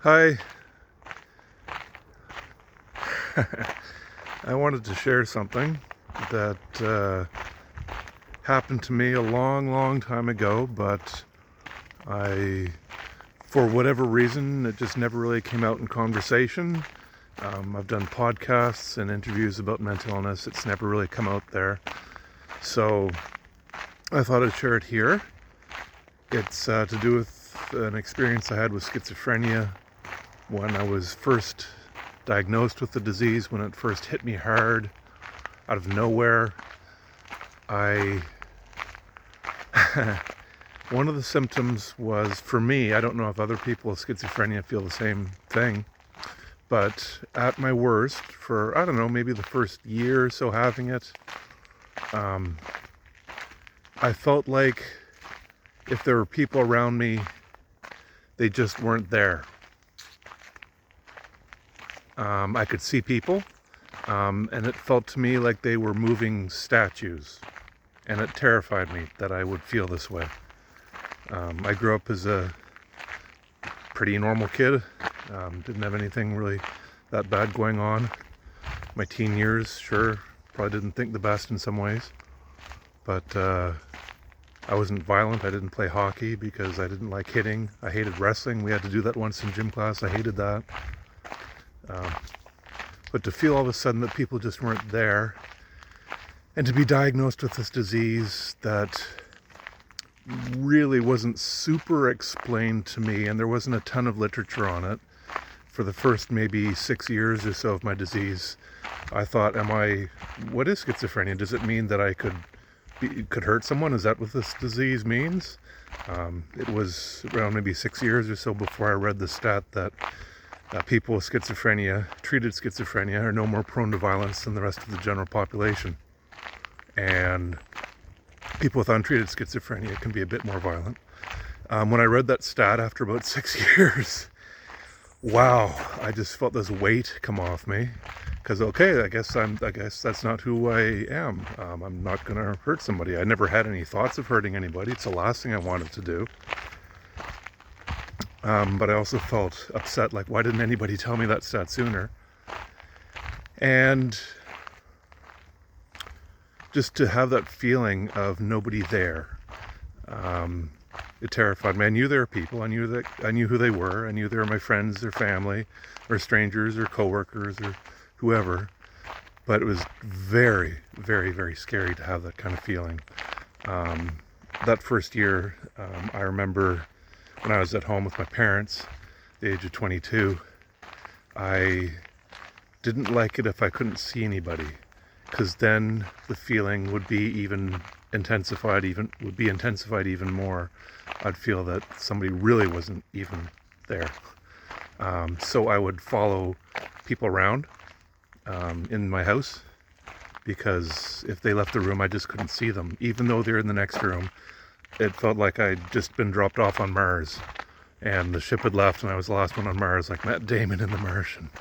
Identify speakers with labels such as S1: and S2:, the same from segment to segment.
S1: Hi. I wanted to share something that happened to me a long time ago, but for whatever reason, it just never really came out in conversation. I've done podcasts and interviews about mental illness. It's never really come out there. So I thought I'd share it here. It's to do with an experience I had with schizophrenia when I was first diagnosed with the disease, when it first hit me hard out of nowhere. One of the symptoms was, for me, I don't know if other people with schizophrenia feel the same thing, but at my worst, for, I don't know, maybe the first year or so having it, I felt like if there were people around me, they just weren't there. I could see people, and it felt to me like they were moving statues, and it terrified me that I would feel this way. I grew up as a pretty normal kid, didn't have anything really that bad going on. My teen years, sure, probably didn't think the best in some ways, but I wasn't violent. I didn't play hockey because I didn't like hitting. I hated wrestling. We had to do that once in gym class. I hated that. But to feel all of a sudden that people just weren't there, and to be diagnosed with this disease that really wasn't super explained to me, and there wasn't a ton of literature on it, for the first maybe 6 years or so of my disease, I thought, what is schizophrenia? Does it mean that I could hurt someone? Is that what this disease means? It was around maybe 6 years or so before I read the stat that people with treated schizophrenia, are no more prone to violence than the rest of the general population. And people with untreated schizophrenia can be a bit more violent. When I read that stat after about 6 years, wow, I just felt this weight come off me. Because I guess that's not who I am. I'm not gonna hurt somebody. I never had any thoughts of hurting anybody. It's the last thing I wanted to do. But I also felt upset, like, why didn't anybody tell me that stat sooner? And just to have that feeling of nobody there, it terrified me. I knew there were people. I knew who they were. I knew they were my friends or family or strangers or coworkers or whoever. But it was very, very scary to have that kind of feeling. That first year, I remember when I was at home with my parents, the age of 22, I didn't like it if I couldn't see anybody, because then the feeling would be intensified even more. I'd feel that somebody really wasn't even there. So I would follow people around in my house, because if they left the room, I just couldn't see them. Even though they're in the next room, it felt like I'd just been dropped off on Mars, and the ship had left and I was the last one on Mars, like Matt Damon in The Martian.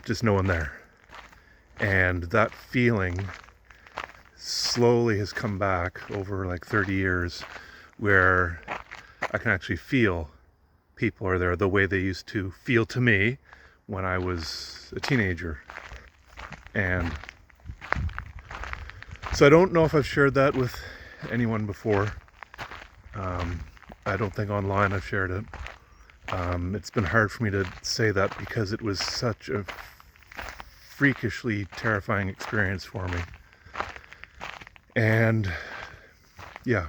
S1: Just no one there. And that feeling slowly has come back over like 30 years, where I can actually feel people are there the way they used to feel to me when I was a teenager. And so I don't know if I've shared that with anyone before. I don't think online I've shared it. It's been hard for me to say that because it was such a freakishly terrifying experience for me. And yeah,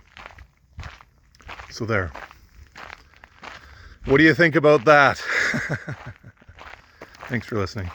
S1: so there. What do you think about that? Thanks for listening.